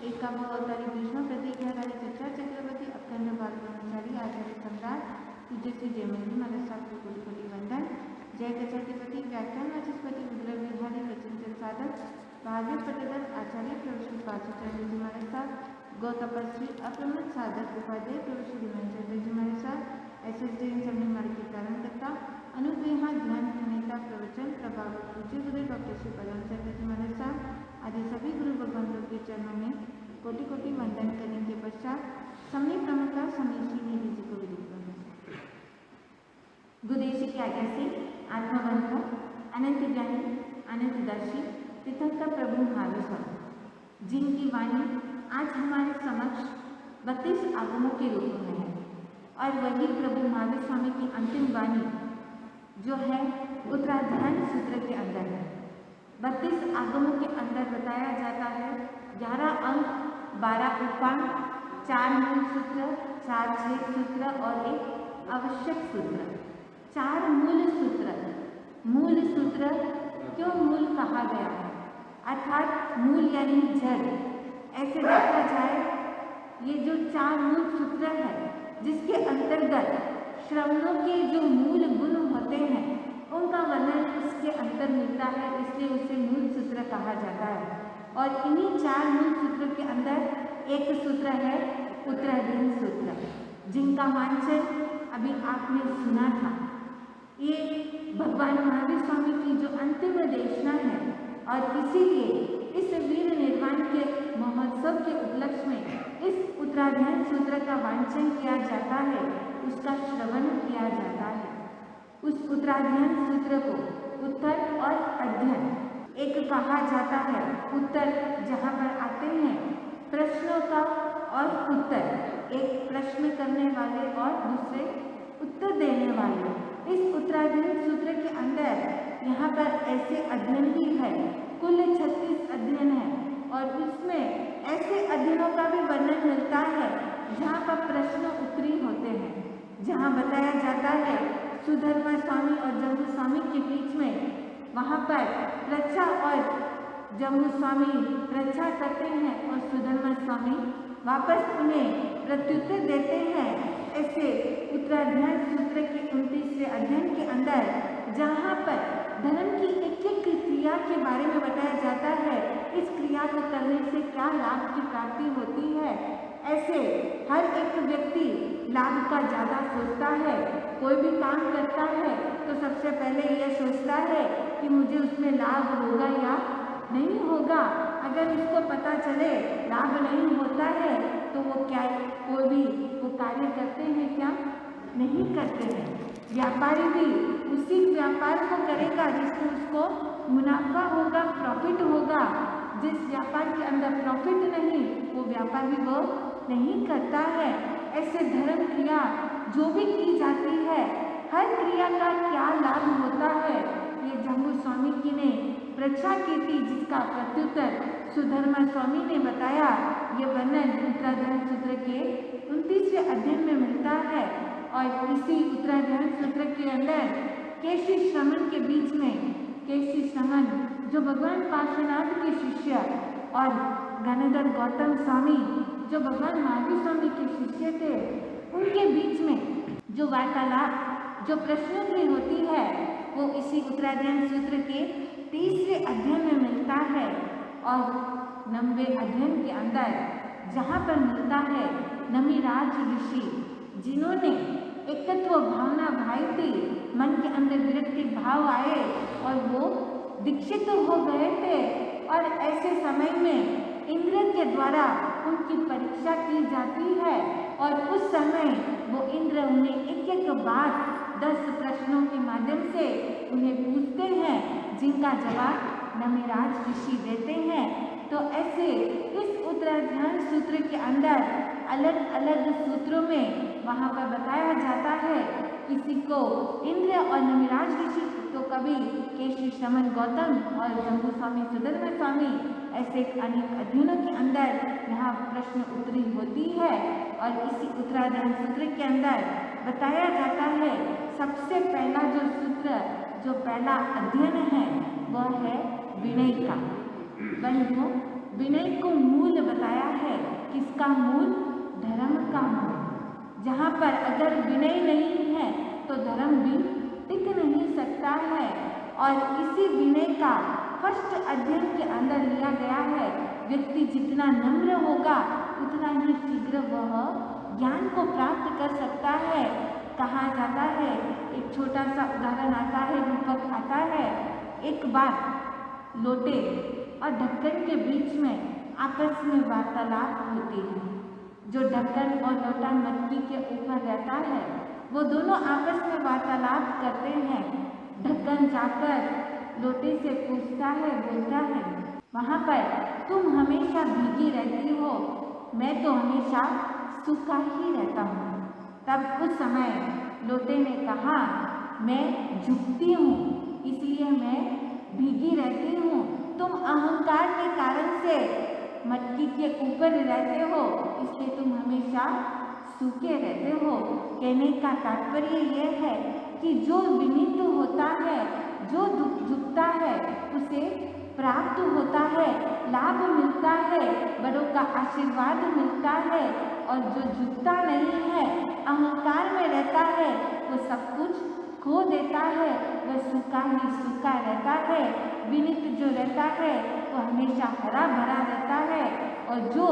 एकाभाव अवतारी भीष्म प्रतिज्ञाधारी चर्चा चक्रवर्ती अखंड बाल ब्रह्मचारी आचार्य सम्राट पूज्य श्री जयमंदी महाराज साहब को कोटि कोटि वंदन। जय गजाधिपति व्याख्यान वाचस्पति उद्गल विहारी वचन साधक भागवत पटदर आचार्य प्रभु श्री पार्श्वचंद्र जी महाराज साहब गौ तपस्वी अप्रमत साधक उपाध्याय प्रभु श्री धीमानचंद्र जी महाराज साहब एसएसडी सभी मार्ग के प्रारंभकर्ता अनुग्रहा ध्यान प्रणेता प्रवचन प्रभाव पूज्य गुरु डॉक्टर श्री पदमचंद्र जी महाराज साहब आदि सभी गुरु भगवानों के चरणों में कोटि कोटि वंदन करने के पश्चात समय प्रमुख समीशी निधि जी को विदित करना। गुरुदेव की आज्ञा से आत्मबंधु अनंत ज्ञानी अनंत दर्शी तीर्थंकर प्रभु महावीर स्वामी जिनकी वाणी आज हमारे समक्ष 32 आगमों के रूप में है और वही प्रभु महावीर स्वामी की अंतिम वाणी जो है उत्तराध्यान सूत्र के अंदर है। 32 आगमों के अंदर बताया जाता है 11 अंक 12 उपांग 4 मूल सूत्र 4 छेद सूत्र और एक आवश्यक सूत्र। 4 मूल सूत्र क्यों मूल कहा गया है अर्थात मूल यानी जड़। ऐसे देखा जाए ये जो 4 मूल सूत्र है जिसके अंतर्गत श्रवणों के जो मूल गुण होते हैं उनका वर्णन उसके अंतर मिलता है, इसलिए उसे मूल सूत्र कहा जाता है। और इन्हीं 4 मूल सूत्रों के अंदर एक सूत्र है उत्तराधीन सूत्र जिनका वांचन अभी आपने सुना था। ये भगवान महावीर स्वामी की जो अंतिम देशना है और इसीलिए इस वीर निर्वाण के महोत्सव के उपलक्ष्य में इस उत्तराध्यान सूत्र का वांचन किया जाता है, उसका श्रवण किया जाता है। उस उत्तराध्यान सूत्र को उत्तर और अध्ययन एक कहा जाता है। उत्तर जहाँ पर आते हैं प्रश्नों का और उत्तर, एक प्रश्न करने वाले और दूसरे उत्तर देने वाले। इस उत्तराध्यान सूत्र के अंदर यहाँ पर ऐसे अध्ययन भी है, कुल 36 अध्ययन है और उसमें ऐसे अध्ययनों का भी वर्णन मिलता है जहाँ पर प्रश्न उत्तरी होते हैं, जहाँ बताया जाता है सुधर्मा स्वामी और जम्बू स्वामी के बीच में वहाँ पर रक्षा और जम्बू स्वामी रक्षा करते हैं और सुधर्मा स्वामी वापस उन्हें प्रत्युत्तर देते हैं। ऐसे उत्तराध्यान सूत्र के 29वें अध्ययन के अंदर जहाँ पर धर्म की एक एक क्रिया के बारे में बताया जाता है, इस क्रिया को करने से क्या लाभ की प्राप्ति होती है। ऐसे हर एक व्यक्ति लाभ का ज़्यादा सोचता है। कोई भी काम करता है तो सबसे पहले यह सोचता है कि मुझे उसमें लाभ होगा या नहीं होगा। अगर उसको पता चले लाभ नहीं होता है तो वो क्या कोई भी वो कार्य करते हैं क्या नहीं करते हैं। व्यापारी भी उसी व्यापार को करेगा जिसमें उसको मुनाफा होगा, प्रॉफिट होगा। जिस व्यापार के अंदर प्रॉफिट नहीं वो व्यापार भी वो नहीं करता है। ऐसे धर्म क्रिया जो भी की जाती है हर क्रिया का क्या लाभ होता है ये जम्बू स्वामी जी ने परीक्षा की थी, जिसका प्रत्युत्तर सुधर्मा स्वामी ने बताया। ये वर्णन उत्तराध्यान सूत्र के 29वें अध्ययन में मिलता है और इसी उत्तराध्यान सूत्र के अंदर केशी श्रमण के बीच में केशी श्रमण जो भगवान पार्श्वनाथ के शिष्य और गणधर गौतम स्वामी जो भगवान महावीर स्वामी के शिष्य थे, उनके बीच में जो वार्तालाप जो प्रश्नोत्तरी होती है वो इसी उत्तराध्यान सूत्र के 30वें अध्ययन में मिलता है। और 90वें अध्ययन के अंदर जहाँ पर मिलता है नमिराज ऋषि जिन्होंने एकत्व भावना भाई थी, मन के अंदर विरक्ति भाव आए और वो दीक्षित हो गए थे और ऐसे समय में इंद्र के द्वारा उनकी परीक्षा की जाती है और उस समय वो इंद्र उन्हें एक एक बात 10 प्रश्नों के माध्यम से उन्हें पूछते हैं जिनका जवाब नमिराज ऋषि देते हैं। तो ऐसे इस उत्तराध्यान सूत्र के अंदर अलग अलग सूत्रों में वहाँ पर बताया जाता है। किसी को इंद्र और नमिराज ऋषि तो कभी केशी श्रमण गौतम और जम्बू स्वामी सुधर्मा स्वामी ऐसे अनेक अध्ययनों के अंदर यहाँ प्रश्न उत्तरी होती है। और इसी उत्तराध्यान सूत्र के अंदर बताया जाता है सबसे पहला जो सूत्र जो पहला अध्ययन है वह है विनय का। बंधु विनय को मूल बताया है। किसका मूल? धर्म का मूल। जहाँ पर अगर विनय नहीं है तो धर्म भी टिक नहीं सकता है। और इसी विनय का फर्स्ट अध्ययन के अंदर लिया गया है। व्यक्ति जितना नम्र होगा उतना ही शीघ्र वह ज्ञान को प्राप्त कर सकता है। कहा जाता है, एक छोटा सा उदाहरण आता है, रूपक आता है। एक बार लोटे और ढक्कन के बीच में आपस में वार्तालाप होती है। जो ढक्कन और लोटा मटकी के ऊपर रहता है वो दोनों आपस में वार्तालाप करते हैं। ढक्कन जाकर लोटे से पूछता है, बोलता है, वहाँ पर तुम हमेशा भीगी रहती हो, मैं तो हमेशा सूखा ही रहता हूँ। तब उस समय लोटे ने कहा, मैं झुकती हूँ इसलिए मैं भीगी रहती हूँ, तुम अहंकार के कारण से मटकी के ऊपर रहते हो इसलिए तुम हमेशा सूखे रहते हो। कहने का तात्पर्य यह है कि जो विनीत होता है, जो झुकता है उसे प्राप्त होता है, लाभ मिलता है, बड़ों का आशीर्वाद मिलता है। और जो झुकता नहीं है, अहंकार में रहता है, वो सब कुछ खो देता है, वह सूखा ही सूखा रहता है। विनीत जो रहता है वो हमेशा हरा भरा रहता है। और जो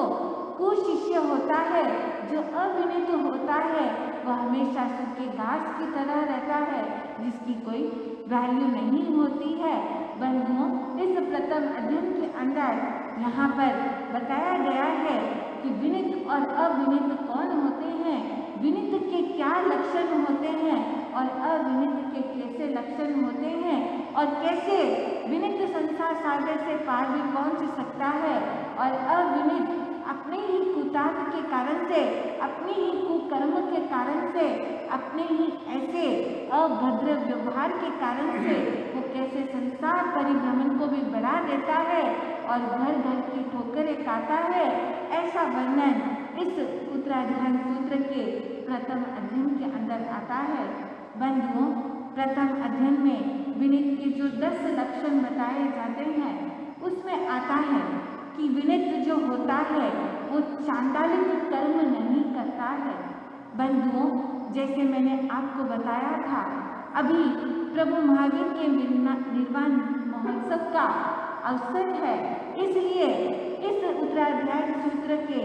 कुशिष्य होता है, जो अविनीत होता है, वह हमेशा सूखे घास की तरह रहता है, जिसकी कोई वैल्यू नहीं होती है। बंधुओं, इस प्रथम अध्ययन के अंदर यहाँ पर बताया गया है कि विनीत और अविनीत कौन होते हैं, विनीत के क्या लक्षण होते हैं और अविनीत के कैसे लक्षण होते हैं, और कैसे विनीत संसार सागर से पार भी पहुँच सकता है और अविनीत अपने ही कुतार्थ के कारण से, अपने ही कुकर्म के कारण से, अपने ही ऐसे अभद्र व्यवहार के कारण से वो कैसे संसार परिभ्रमण को भी बढ़ा देता है और घर घर की ठोकरें खाता है। ऐसा वर्णन इस उत्तराधान सूत्र के प्रथम अध्ययन के अंदर आता है। बंधुओं, प्रथम अध्ययन में विनीत के जो 10 लक्षण बताए जाते हैं उसमें आता है कि विनीत जो होता है वो चांडालिक कर्म नहीं करता है। बंधुओं, जैसे मैंने आपको बताया था, अभी प्रभु महावीर के निर्वाण महोत्सव का अवसर है, इसलिए इस उत्तराध्याय सूत्र के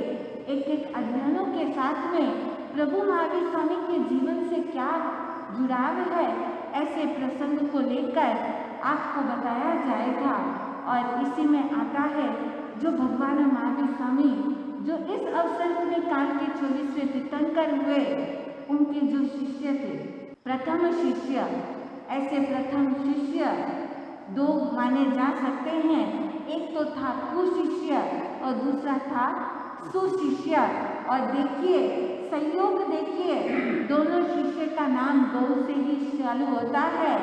एक एक अध्ययनों के साथ में प्रभु महावीर स्वामी के जीवन से क्या जुड़ाव है, ऐसे प्रसंग को लेकर आपको बताया जाएगा। और इसी में आता है जो भगवान महावीर स्वामी जो इस अवसर में काल के 24वें तीर्थंकर हुए, उनके जो शिष्य थे, प्रथम शिष्य, ऐसे प्रथम शिष्य 2 माने जा सकते हैं। एक तो था कुशिष्य और दूसरा था सुशिष्य। और देखिए, संयोग देखिए, दोनों शिष्य का नाम गौ से ही चालू होता है।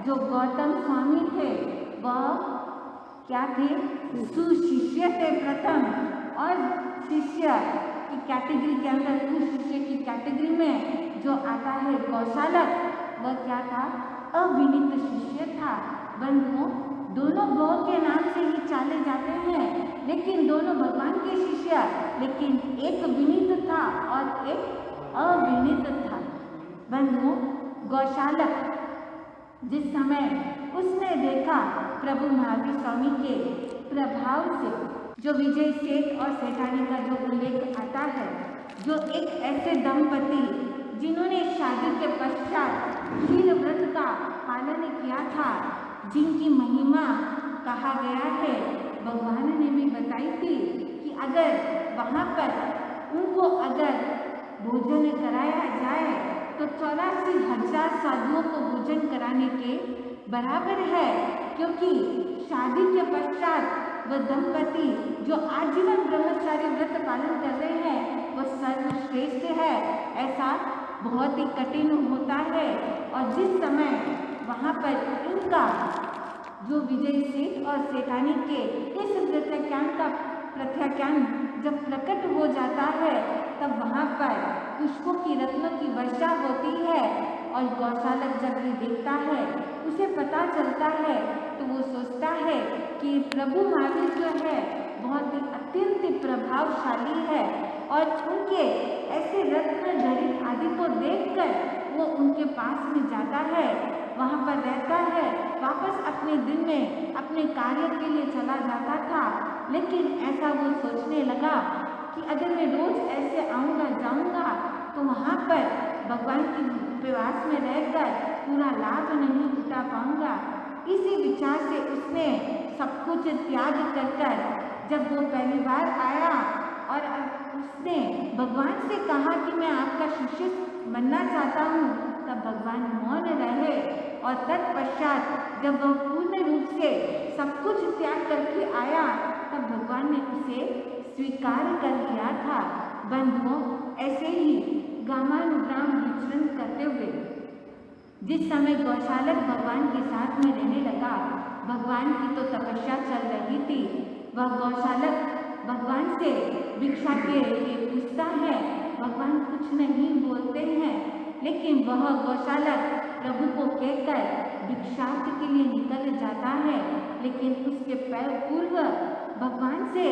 जो गौतम स्वामी थे वह क्या थे? सुशिष्य थे प्रथम। और शिष्य की कैटेगरी के अंदर, कुशिष्य की कैटेगरी में जो आता है गौशालक, वह क्या था? अविनीत शिष्य था। बंधुओं, दोनों गौ के नाम से ही चाले जाते हैं, लेकिन दोनों भगवान के शिष्य, लेकिन एक विनीत था और एक अविनीत था। बंधुओं, गौशालक जिस समय उसने देखा प्रभु महावीर स्वामी के प्रभाव से, जो विजय सेठ और सेठानी का जो उल्लेख आता है, जो एक ऐसे दंपति जिन्होंने शादी के पश्चात क्षीर व्रत का पालन किया था, जिनकी महिमा कहा गया है, भगवान ने भी बताई थी कि अगर वहाँ पर उनको अगर भोजन कराया जाए तो 84,000 साधुओं को भोजन कराने के बराबर है। क्योंकि शादी के पश्चात वह दंपति जो आजीवन ब्रह्मचारी व्रत पालन कर रहे हैं, वह सर्वश्रेष्ठ है। ऐसा बहुत ही कठिन होता है। और जिस समय वहाँ पर इनका जो विजय सेठ और सेठानी के इस प्रत्याख्यान का प्रत्याख्यान जब प्रकट हो जाता है, तब वहाँ पर पुष्पों की रत्नों की वर्षा होती है। और गौशालक जब ये देखता है, उसे पता चलता है, तो वो सोचता है कि प्रभु महावीर जो है बहुत ही अत्यंत प्रभावशाली है और उनके ऐसे रत्न जड़ित आदि को देखकर वो उनके पास में जाता है, वहाँ पर रहता है, वापस अपने दिन में अपने कार्य के लिए चला जाता था। लेकिन ऐसा वो सोचने लगा कि अगर मैं रोज ऐसे आऊँगा जाऊँगा तो वहाँ पर भगवान के प्रवास में रहकर पूरा लाभ नहीं उठा पाऊँगा। इसी विचार से उसने सब कुछ त्याग कर जब वो पहली बार आया और उसने भगवान से कहा कि मैं आपका शिष्य बनना चाहता हूँ, तब भगवान मौन रहे और तत्पश्चात जब वह पूर्ण रूप से सब कुछ त्याग करके आया तब भगवान ने उसे स्वीकार कर लिया था। बंधुओं, ऐसे ही गामानुग्राम विचरण करते हुए जिस समय गौशालक भगवान के साथ में रहने लगा, भगवान की तो तपस्या चल रही थी। वह गौशालक भगवान से भिक्षा के लिए पूछता है, भगवान कुछ नहीं बोलते हैं, लेकिन वह गौशालक प्रभु को कहकर भिक्षार्थ के लिए निकल जाता है। लेकिन उसके पूर्व भगवान से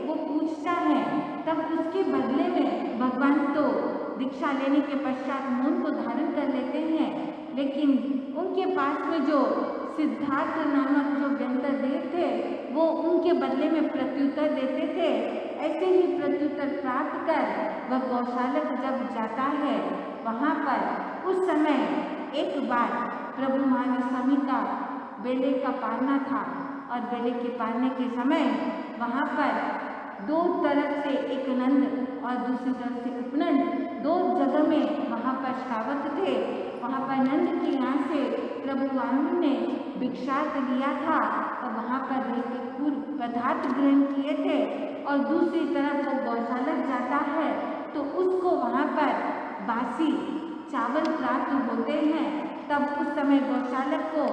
वो पूछता है, तब उसके बदले में भगवान तो दीक्षा लेने के पश्चात मौन को धारण कर लेते हैं, लेकिन उनके पास में जो सिद्धार्थ नामक जो व्यंतदेव थे वो उनके बदले में प्रत्युत्तर देते थे। ऐसे ही प्रत्युत्तर प्राप्त कर वह गौशालक जब जाता है वहाँ पर उस समय एक बार प्रभु महावीर स्वामी का बेले का पारना था और बेले के पारने के समय वहाँ पर दो तरफ से एक नंद और दूसरी तरफ से उपनंद, दो जगह में वहाँ पर श्रावक थे। वहाँ पर नंद के यहाँ से प्रभु स्वामी ने भिक्षार्थ लिया था और वहाँ पर रहकर पूर्व पदार्थ ग्रहण किए थे और दूसरी तरफ वो गौशालक जाता है तो उसको वहाँ पर बासी चावल प्राप्त होते हैं। तब उस समय गौशालक को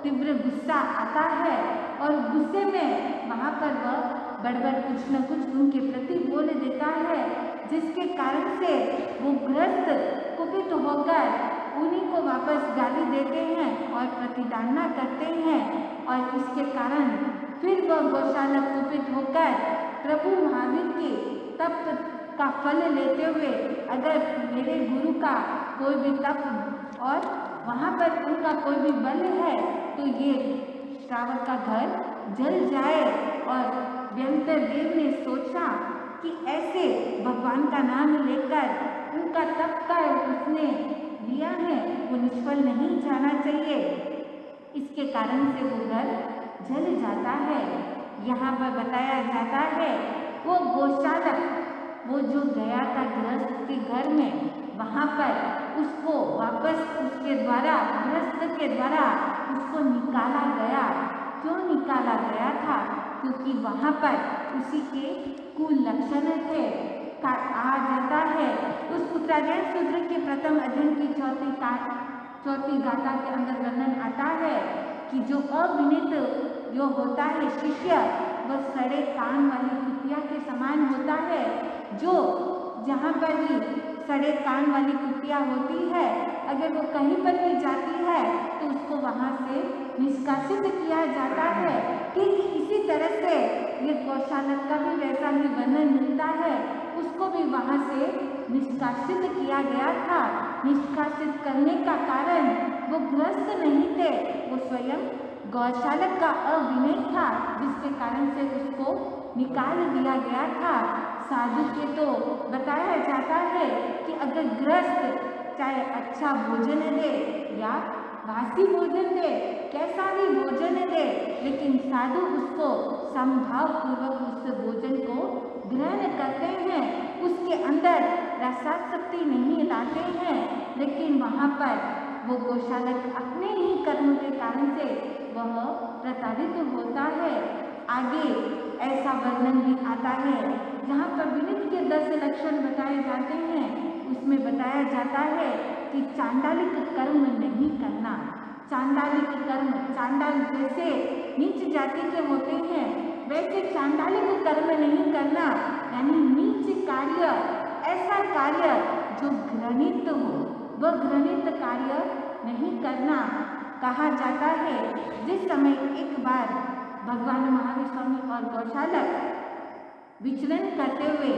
तीव्र गुस्सा आता है और गुस्से में वहाँ पर वह बड़बड़ कुछ न कुछ उनके प्रति बोल देता है, जिसके कारण से वो ग्रस्त कुपित होकर उन्हीं को वापस गाली देते हैं और प्रतिदाना करते हैं। और इसके कारण फिर वह गौशालक कुपित होकर प्रभु महावीर के तप का फल लेते हुए, अगर मेरे गुरु का कोई भी तप और वहाँ पर उनका कोई भी बल है तो ये श्रावक का घर जल जाए। और व्यंतदेव ने सोचा कि ऐसे भगवान का नाम लेकर उनका तप का उसने लिया है वो निष्फल नहीं जाना चाहिए, इसके कारण से वो घर जल जाता है। यहाँ पर बताया जाता है वो गौशालक वो जो गया था गृहस्थ के घर में, वहाँ पर उसको वापस उसके द्वारा गृहस्थ के द्वारा उसको निकाला गया। क्यों निकाला गया था? क्योंकि वहाँ पर उसी के कुलक्षण थे। कहा जाता है उस उत्तरायण सूत्र के प्रथम अध्ययन की चौथी गाथा के अंदर वर्णन आता है कि जो अविनीत जो होता है शिष्य वह सड़े कान वाली कुतिया के समान होता है। जो जहाँ पर भी सड़े कान वाली कुतिया होती है, अगर वो कहीं पर भी जाती है तो उसको वहाँ से निष्कासित किया जाता है। ठीक इसी तरह से ये गौशालक का भी वैसा ही वर्णन मिलता है, उसको भी वहाँ से निष्कासित किया गया था। निष्कासित करने का कारण वो गृहस्थ नहीं थे, वो स्वयं गौशालक का अविनय था, जिसके कारण से उसको निकाल दिया गया था। साधु के तो बताया जाता है कि अगर गृहस्थ चाहे अच्छा भोजन दे या बासी भोजन दे, कैसा भी भोजन दे, लेकिन साधु उसको समभाव पूर्वक उस भोजन को ग्रहण करते हैं, उसके अंदर रसाशक्ति नहीं लाते हैं। लेकिन वहाँ पर वो गौशालक अपने ही कर्म के कारण से वह प्रताड़ित होता है। आगे ऐसा वर्णन भी आता है जहाँ पर विनीत के 10 लक्षण बताए जाते हैं, उसमें बताया जाता है कि चांडालिक कर्म नहीं करना। चांडालिक कर्म, चांडाल जैसे नीच जाति के होते हैं वैसे चांडालिक कर्म नहीं करना, यानी नीच कार्य, ऐसा कार्य जो घृणित हो वह घृणित कार्य नहीं करना। कहा जाता है जिस समय एक बार भगवान महावीर स्वामी और गौशालक विचरण करते हुए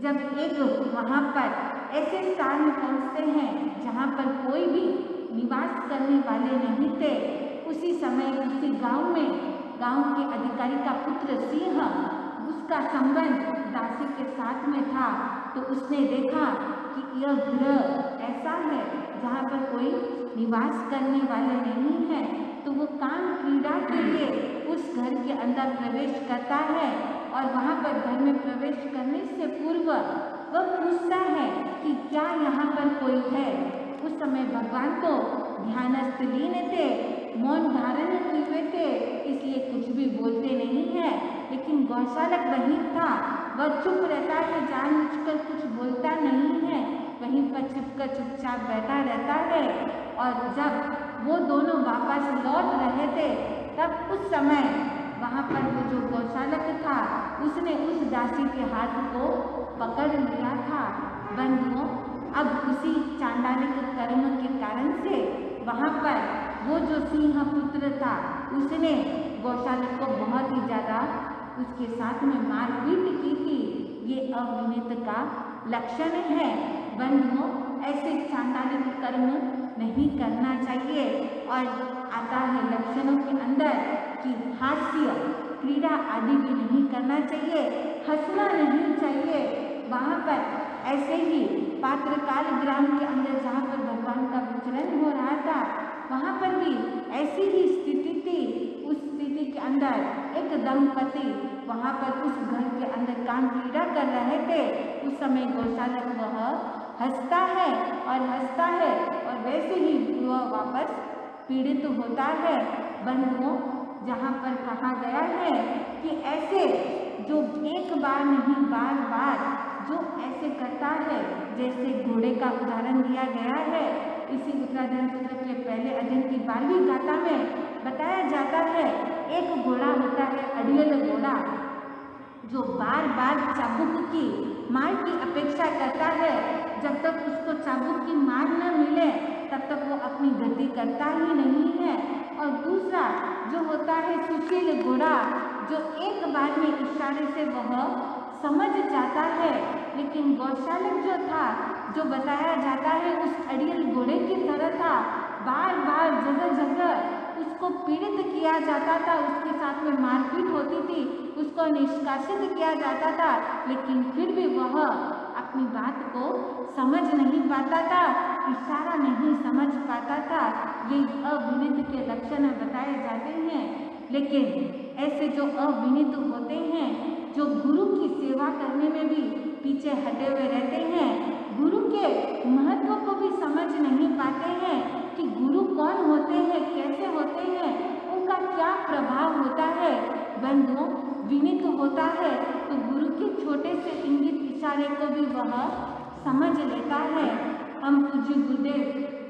जब एक वहाँ पर ऐसे स्थान में पहुँचते हैं जहाँ पर कोई भी निवास करने वाले नहीं थे, उसी समय उसी गांव में गांव के अधिकारी का पुत्र सिंह, उसका संबंध दासी के साथ में था। तो उसने देखा कि यह गृह ऐसा है जहाँ पर कोई निवास करने वाले नहीं है, तो वो काम क्रीड़ा के लिए उस घर के अंदर प्रवेश करता है और वहाँ पर घर में प्रवेश करने से पूर्व वह पूछता है कि क्या यहाँ पर कोई है। उस समय भगवान को ध्यानस्थ लीन थे, मौन धारण किए हुए थे, इसलिए कुछ भी बोलते नहीं है। लेकिन गौशालक वही था, वह चुप रहता है, जानबूझकर कुछ बोलता नहीं है, वहीं पर छिपकर चुपचाप बैठा रहता है। और जब वो दोनों वापस लौट रहे थे तब उस समय वहाँ पर वो जो गौशालक था उसने उस दासी के हाथ को पकड़ लिया था। बंधुओं, अब उसी चांडालिक कर्म के कारण से वहाँ पर वो जो सिंह पुत्र था उसने गौशालक को बहुत ही ज़्यादा उसके साथ में मारपीट की थी। ये अविनीत का लक्षण है। बंधुओं, ऐसे चांडालिक कर्म नहीं करना चाहिए। और आता है लक्षणों के अंदर कि हास्य क्रीड़ा आदि भी नहीं करना चाहिए, हंसना नहीं चाहिए। वहाँ पर ऐसे ही पात्रकाल ग्राम के अंदर जहाँ पर भगवान का विचरण हो रहा था वहाँ पर भी ऐसी ही स्थिति थी। उस स्थिति के अंदर एक दंपति वहाँ पर उस घर के अंदर काम क्रीड़ा कर रहे थे। उस समय गौशालक वह हंसता है और वैसे ही वह वापस पीड़ित होता है। बंधुओं, जहाँ पर कहा गया है कि ऐसे जो एक बार नहीं बार बार जो ऐसे करता है, जैसे घोड़े का उदाहरण दिया गया है, इसी उत्तराधर्म सूत्र के पहले अध्ययन की 12वीं गाथा में बताया जाता है। एक घोड़ा होता है अड़ियल घोड़ा, जो बार बार चाबुक की मार की अपेक्षा करता है। जब तक उसको चाबुक की मार न मिले तब तक वो अपनी गति करता ही नहीं है। और दूसरा जो होता है सुशील घोड़ा, जो एक बार में इशारे से वह समझ जाता है। लेकिन गौशालक जो था, जो बताया जाता है उस अड़ियल घोड़े की तरह था, बार बार जगह जगह उसको पीड़ित किया जाता था, उसके साथ में मारपीट होती थी, उसको निष्कासित किया जाता था, लेकिन फिर भी वह अपनी बात को समझ नहीं पाता था, इशारा नहीं समझ पाता था। ये अविनीत के लक्षण बताए जाते हैं। लेकिन ऐसे जो अविनीत होते हैं, जो गुरु की सेवा करने में भी पीछे हटे हुए रहते हैं, गुरु के महत्व को भी समझ नहीं पाते हैं कि गुरु कौन होते हैं, कैसे होते हैं, उनका क्या प्रभाव होता है। बंधुओं, विनीत होता है तो गुरु के छोटे से इंगित इशारे को भी वह समझ लेता है। हम पूज्य गुरुदेव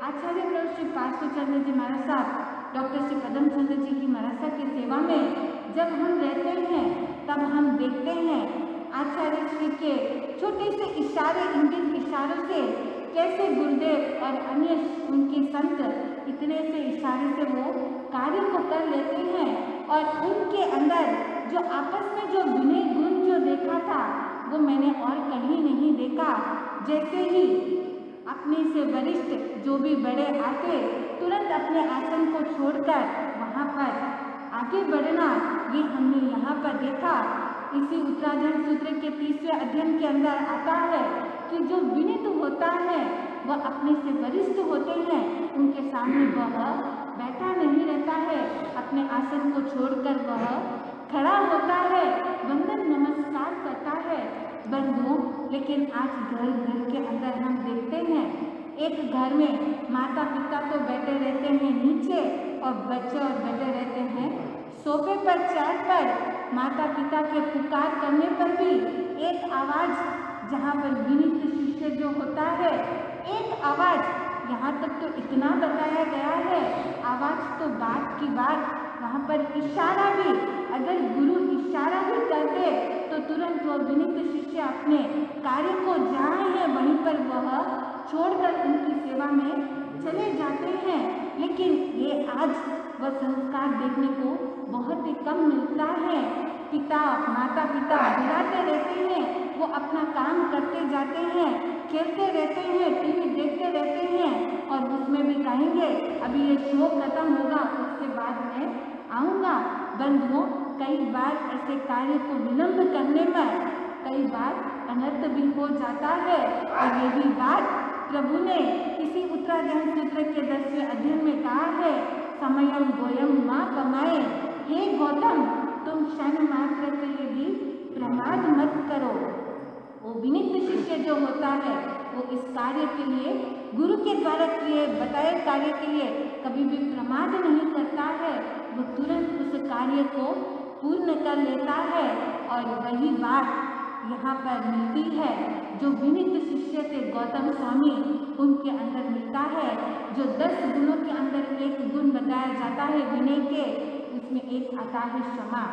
आचार्य प्रभु श्री पार्श्वचंद्र जी महाराज साहब, डॉक्टर श्री पदम चंद्र जी की महाराज साहब की सेवा में जब हम रहते हैं तब हम देखते हैं आचार्य श्री के छोटे से इशारे, इंगित इशारों से कैसे गुरुदेव और अन्य उनके संत इतने से इशारे से वो कार्य को कर लेते हैं। और उनके अंदर जो आपस में जो विनय गुण जो देखा था वो मैंने और कहीं नहीं देखा। जैसे ही अपने से वरिष्ठ जो भी बड़े आते, तुरंत अपने आसन को छोड़कर वहाँ पर आगे बढ़ना, ये हमने यहाँ पर देखा। इसी उत्तराधर्म सूत्र के 30वें अध्ययन के अंदर आता है कि जो विनीत होता है वह अपने से वरिष्ठ होते हैं, उनके सामने वह बैठा नहीं रहता है, अपने आसन को छोड़कर वह खड़ा होता है, वंदन नमस्कार करता है। बंधुओं, लेकिन आज घर घर के अंदर हम देखते हैं, एक घर में माता पिता तो बैठे रहते हैं नीचे और बच्चे और बैठे रहते हैं सोफे पर, चेयर पर। माता पिता के पुकार करने पर भी एक आवाज़, जहाँ पर विनीत शिष्य जो होता है, एक आवाज़, यहाँ तक तो इतना बताया गया है, आवाज़ तो बात की बात, वहाँ पर इशारा भी, अगर गुरु इशारा भी करते तो तुरंत वह विनीत शिष्य अपने कार्य को जहाँ है वहीं पर वह छोड़कर उनकी सेवा में चले जाते हैं। लेकिन ये आज वह संस्कार देखने को बहुत ही कम मिलता है। माता पिता बुलाते रहते हैं, वो अपना काम करते जाते हैं, खेलते रहते हैं, टीवी देखते रहते हैं और उसमें भी कहेंगे अभी ये शो खत्म होगा उसके बाद मैं आऊँगा। बंधुओं, कई बार ऐसे कार्य को विलंब करने में कई बार अनर्थ भी हो जाता है और यही बात प्रभु ने इसी उत्तराध्याय सूत्र के 10वें अध्याय में कहा है, समयम गोयम माँ कमाए। हे गौतम, तुम क्षण मात्र के लिए भी प्रमाद मत करो। वो विनित शिष्य जो होता है वो इस कार्य के लिए, गुरु के द्वारा किए बताए कार्य के लिए कभी भी प्रमाद नहीं करता है। वो तुरंत उस कार्य को पूर्ण कर लेता है और वही बात यहाँ पर मिलती है जो विनित शिष्य थे गौतम स्वामी, उनके अंदर मिलता है। जो 10 गुणों के अंदर एक गुण बताया जाता है विनय के, उसमें एक आता है क्षमा।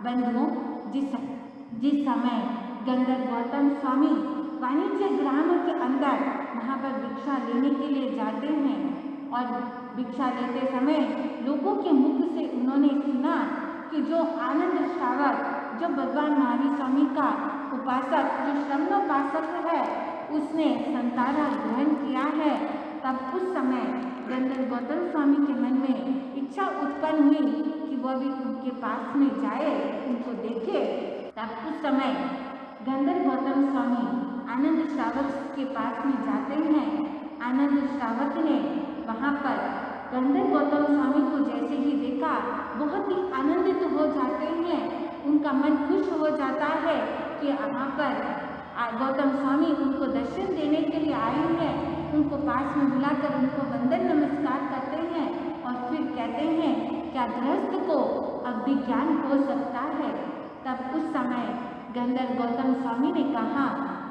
बंधुओं, जिस समय गंधर्व गौतम स्वामी वाणिज्य ग्राम के अंदर वहाँ पर भिक्षा लेने के लिए जाते हैं और भिक्षा लेते समय लोगों के मुख से उन्होंने सुना कि जो आनंद श्रावक, जो भगवान महावीर स्वामी का उपासक, जो श्रवणोपासक है, उसने संतारा ग्रहण किया है। तब उस समय गंधर्व गौतम स्वामी के मन में इच्छा उत्पन्न हुई कि वह भी उनके पास में जाए, उनको देखे। तब उस समय गंधर्व गौतम स्वामी आनंद श्रावक के पास में जाते हैं। आनंद श्रावक ने वहाँ पर गंधर्व गौतम स्वामी को जैसे ही देखा बहुत ही आनंदित हो जाते हैं। उनका मन खुश हो जाता है कि वहाँ पर गौतम स्वामी उनको दर्शन देने के लिए आए हैं। उनको पास में बुलाकर उनको वंदन नमस्कार करते हैं और फिर कहते हैं, क्या गृहस्थ को अब भी ज्ञान हो सकता है? तब उस समय गंधर्व गौतम स्वामी ने कहा,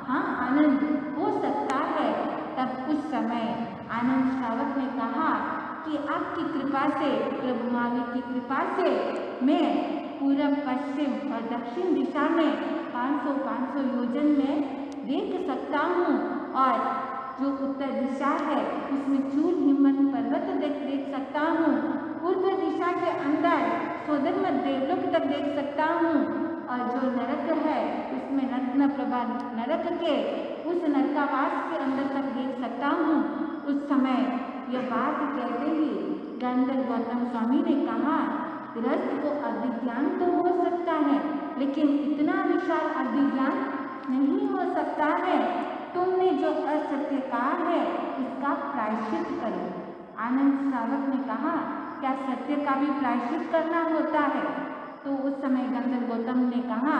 हाँ आनंद, हो सकता है। तब उस समय आनंद श्रावक ने कहा कि आपकी कृपा से, प्रभु महावीर की कृपा से मैं पूरब, पश्चिम और दक्षिण दिशा में 500 योजन में देख सकता हूँ और जो उत्तर दिशा है उसमें चूल हिम्मत पर्वत देख सकता हूँ। पूर्व दिशा के अंदर सोदन देवलोक तक देख सकता हूँ और जो नरक है उसमें रत्न प्रभा नरक के उस नरकावास के अंदर तक देख सकता हूँ। उस समय यह बात कहते ही गंधर्व गौतम स्वामी ने कहा, गृहस्थ को अभिज्ञान तो हो सकता है लेकिन इतना विशाल अभिज्ञान नहीं हो सकता है। तुमने जो असत्य कहा है इसका प्रायश्चित करो। आनंद श्रावक ने कहा, क्या सत्य का भी प्रायश्चित करना होता है? तो उस समय गंधर्व गौतम ने कहा,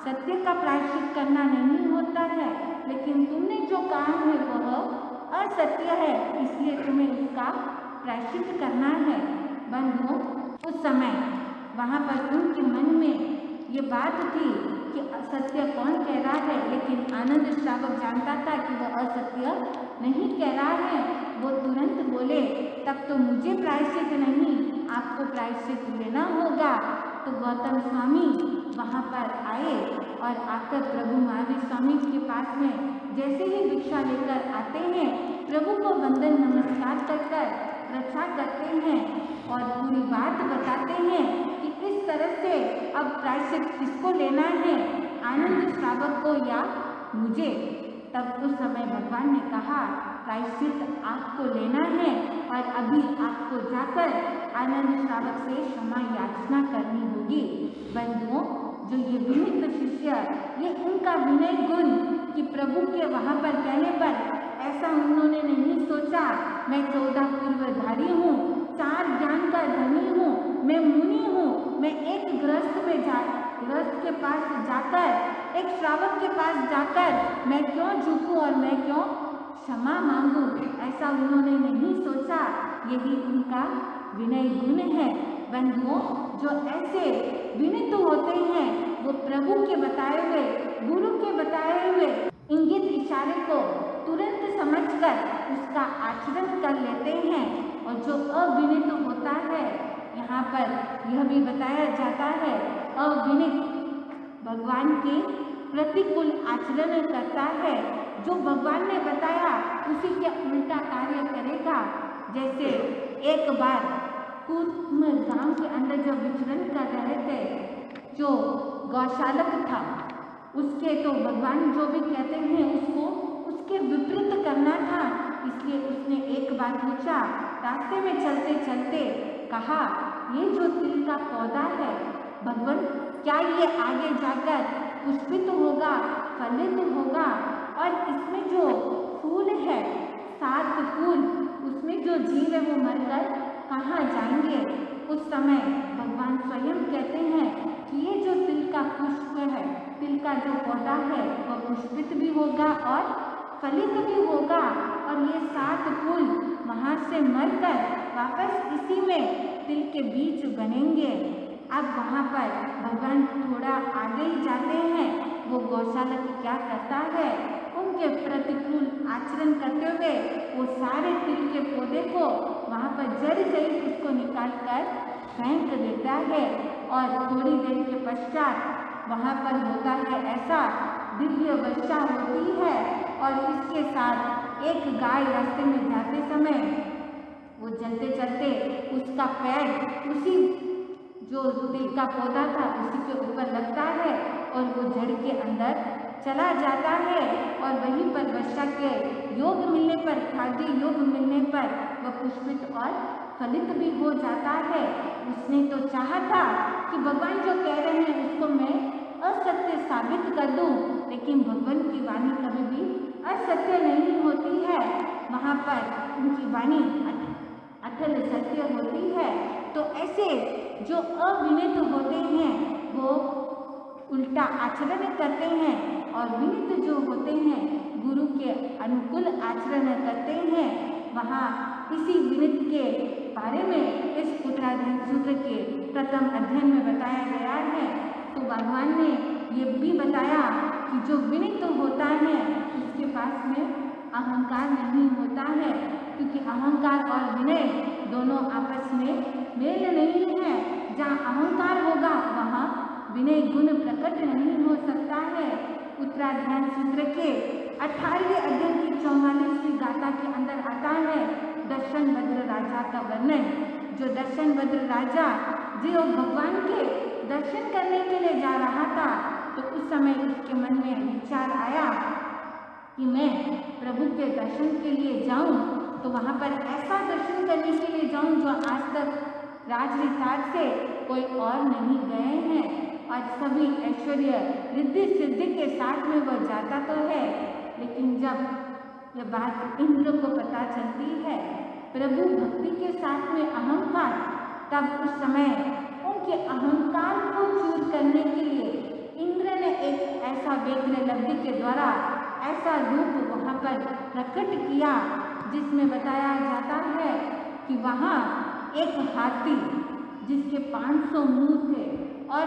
सत्य का प्रायश्चित करना नहीं होता है, लेकिन तुमने जो कहा है वह असत्य है, इसलिए तुम्हें उसका प्रायश्चित करना है। बंधुओं, उस समय वहाँ पर उनके मन में ये बात थी कि असत्य कौन कह रहा है, लेकिन आनंद श्रावक जानता था कि वह असत्य नहीं कह रहा है। वो तुरंत बोले, तब तो मुझे प्रायश्चित नहीं, आपको प्रायश्चित लेना होगा। तो गौतम स्वामी वहाँ पर आए और आकर प्रभु महावीर स्वामी के पास में जैसे ही भिक्षा लेकर आते हैं, प्रभु को वंदन नमस्कार कर रक्षा करते हैं और पूरी बात बताते हैं कि इस तरह से अब प्रायश्चित किसको लेना है, आनंद श्रावक को या मुझे। तब उस समय भगवान ने कहा, प्रायश्चित आपको लेना है और अभी आपको जाकर आनंद श्रावक से क्षमा याचना करनी होगी। बंधुओं, जो ये विनित शिष्य, ये उनका विनय गुण कि प्रभु के वहाँ पर कहने पर ऐसा उन्होंने नहीं सोचा, मैं 14 पूर्वधारी हूँ, 4 ज्ञान का धनी हूँ, मैं मुनि हूँ, मैं एक गृहस्थ के पास जाकर, एक श्रावक के पास जाकर मैं क्यों झुकूँ और मैं क्यों क्षमा मांगूँ, ऐसा उन्होंने नहीं सोचा। यही उनका विनय गुण है। बंधुओं, जो ऐसे विनित होते हैं वो प्रभु के बताए हुए, गुरु के बताए हुए इंगित इशारे को तुरंत समझकर उसका आचरण कर लेते हैं। और जो अविनित होता है, यहाँ पर यह भी बताया जाता है, अविनित भगवान के प्रतिकूल आचरण करता है, जो भगवान ने बताया उसी के उल्टा कार्य करेगा। जैसे एक बार कुर्म गांव के अंदर जब विचरण कर रहे थे, जो गौशालक था उसके तो भगवान जो भी कहते हैं उसको उसके विपरीत करना था, इसलिए उसने एक बार पूछा। रास्ते में चलते चलते कहा, ये जो तिल का पौधा है भगवान, क्या ये आगे जाकर पुष्पित होगा, फलित होगा, और इसमें जो फूल है 7 फूल, उसमें जो जीव है वो मरकर कहाँ जाएंगे? उस समय भगवान स्वयं कहते हैं कि ये जो तिल का पुष्प है, तिल का जो पौधा है वह पुष्पित भी होगा और फलित भी होगा, और ये 7 फूल वहाँ से मरकर वापस इसी में तिल के बीज बनेंगे। अब वहाँ पर भगवान थोड़ा आगे ही जाते हैं। वो गौशाला क्या करता है, उनके प्रतिकूल आचरण करते हुए वो सारे तिल के पौधे को वहाँ पर जड़ सहित उसको निकाल कर फेंक देता है, और थोड़ी देर के पश्चात वहाँ पर होता है ऐसा, दिव्य वर्षा होती है, और इसके साथ एक गाय रास्ते में जाते समय वो चलते चलते उसका पैर उसी जो तिल का पौधा था उसी के ऊपर लगता है, और वो जड़ के अंदर चला जाता है, और वहीं पर वर्षा के योग मिलने पर, खाद्य योग मिलने पर वह पुष्पित और फलित भी हो जाता है। उसने तो चाहा था कि भगवान जो कह रहे हैं उसको मैं असत्य साबित कर दूं, लेकिन भगवान की वाणी कभी भी असत्य नहीं होती है, वहाँ पर उनकी वाणी अटल सत्य होती है। तो ऐसे जो अविनित होते हैं वो उल्टा आचरण करते हैं, और विनित जो होते हैं गुरु के अनुकूल आचरण करते हैं। वहाँ इसी विनित के बारे में इस उत्तराधान सूत्र के प्रथम अध्ययन में बताया गया है। तो भगवान ने ये भी बताया कि जो विनित होता है उसके पास में अहंकार नहीं होता है, क्योंकि अहंकार और विनय दोनों आपस में मेल नहीं है। जहाँ अहंकार होगा वहाँ विनय गुण प्रकट नहीं हो सकता है। उत्तराधान सूत्र के 18वें अध्ययन की 44वीं गाथा के अंदर आता है दर्शन भद्र राजा का वर्णन। जो दर्शन भद्र राजा जो भगवान के दर्शन करने के लिए जा रहा था, तो उस समय उसके मन में विचार आया कि मैं प्रभु के दर्शन के लिए जाऊं, तो वहाँ पर ऐसा दर्शन करने के लिए जाऊं जो आज तक राजरिताज से कोई और नहीं गए हैं, और सभी ऐश्वर्य रिद्धि सिद्धि के साथ में वह जाता तो है, लेकिन जब यह बात इंद्र को पता चलती है, प्रभु भक्ति के साथ में अहंकार, तब उस समय उनके अहंकार को चूर करने के लिए इंद्र ने एक ऐसा व्यग्र लब्धि के द्वारा ऐसा रूप वहाँ पर प्रकट किया, जिसमें बताया जाता है कि वहाँ एक हाथी जिसके 500 मुंह थे, और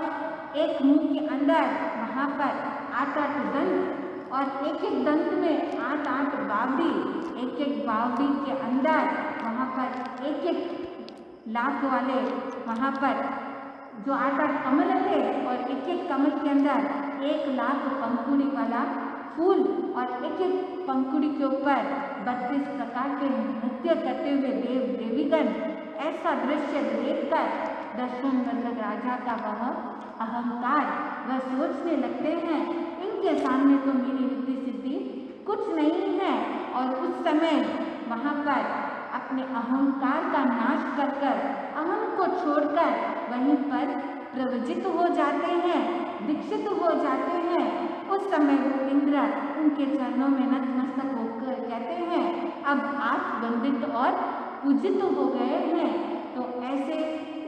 एक मुंह के अंदर वहाँ पर 8-8 दंत, और एक एक दंत में 8-8 बावड़ी, एक एक बावड़ी के अंदर वहाँ पर एक एक लाख वाले वहाँ पर जो 8-8 कमल थे, और एक एक कमल के अंदर 1 लाख पंखुड़ी वाला फूल, और एक एक पंखुड़ी के ऊपर 32 प्रकार के नृत्य करते हुए देव देवीगण। ऐसा दृश्य देखकर दर्शन भद्र राजा का वह अहंकार, वह सोचने लगते हैं इनके सामने तो मेरी रिद्धि सिद्धि कुछ नहीं है, और उस समय वहाँ पर अपने अहंकार का नाश कर कर, अहम को छोड़कर वहीं पर प्रवजित हो जाते हैं, दीक्षित हो जाते हैं। उस समय वो इंद्र उनके चरणों में नतमस्तक होकर कहते हैं, अब आप वंदित और पूजित हो गए हैं। तो ऐसे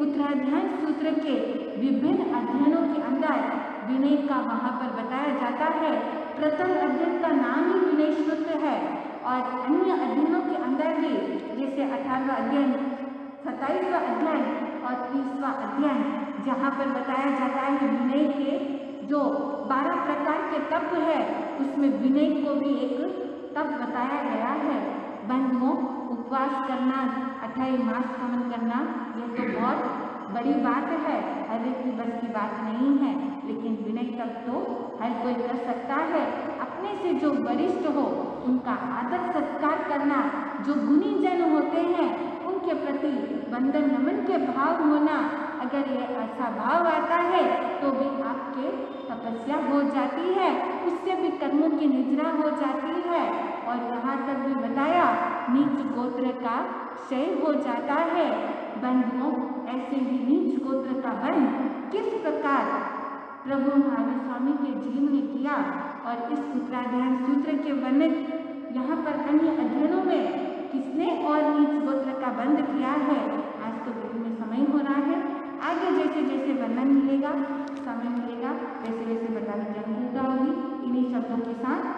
उत्तराधान सूत्र के विभिन्न अध्ययनों के अंदर विनय का वहाँ पर बताया जाता है। प्रथम अध्ययन का नाम ही विनय सूत्र है, और अन्य अध्ययनों के अंदर भी, जैसे 18वां अध्ययन, 27वां अध्ययन और 30वां अध्ययन, जहाँ पर बताया जाता है विनय के जो 12 प्रकार के तप है, उसमें विनय को भी एक तप बताया गया है। बंधुओं, उपवास करना, 28 मास गमन करना, यह तो बहुत बड़ी बात है, हर एक की बस की बात नहीं है, लेकिन विनय तप तो हर कोई कर सकता है। अपने से जो वरिष्ठ हो उनका आदर सत्कार करना, जो गुणी जन होते हैं उनके प्रति वंदन नमन के भाव होना, अगर ये ऐसा भाव आता है तो भी आपके तपस्या हो जाती है, उससे भी कर्मों की निद्रा हो जाती है। और यहाँ तक भी बताया नीच गोत्र का क्षय हो जाता है। बंधुओं, ऐसे ही नीच गोत्र का बंध किस प्रकार प्रभु महावीर स्वामी के जीवन ने किया और इस उत्तराधार सूत्र के वर्णन यहाँ पर अन्य अध्ययनों में किसने और नीच गोत्र का बंध किया है। आज तो वीडियो में समय हो रहा है, आगे जैसे जैसे वर्णन मिलेगा, समय मिलेगा, वैसे वैसे बताने की अनुकूलता होगी। इन्हीं शब्दों के साथ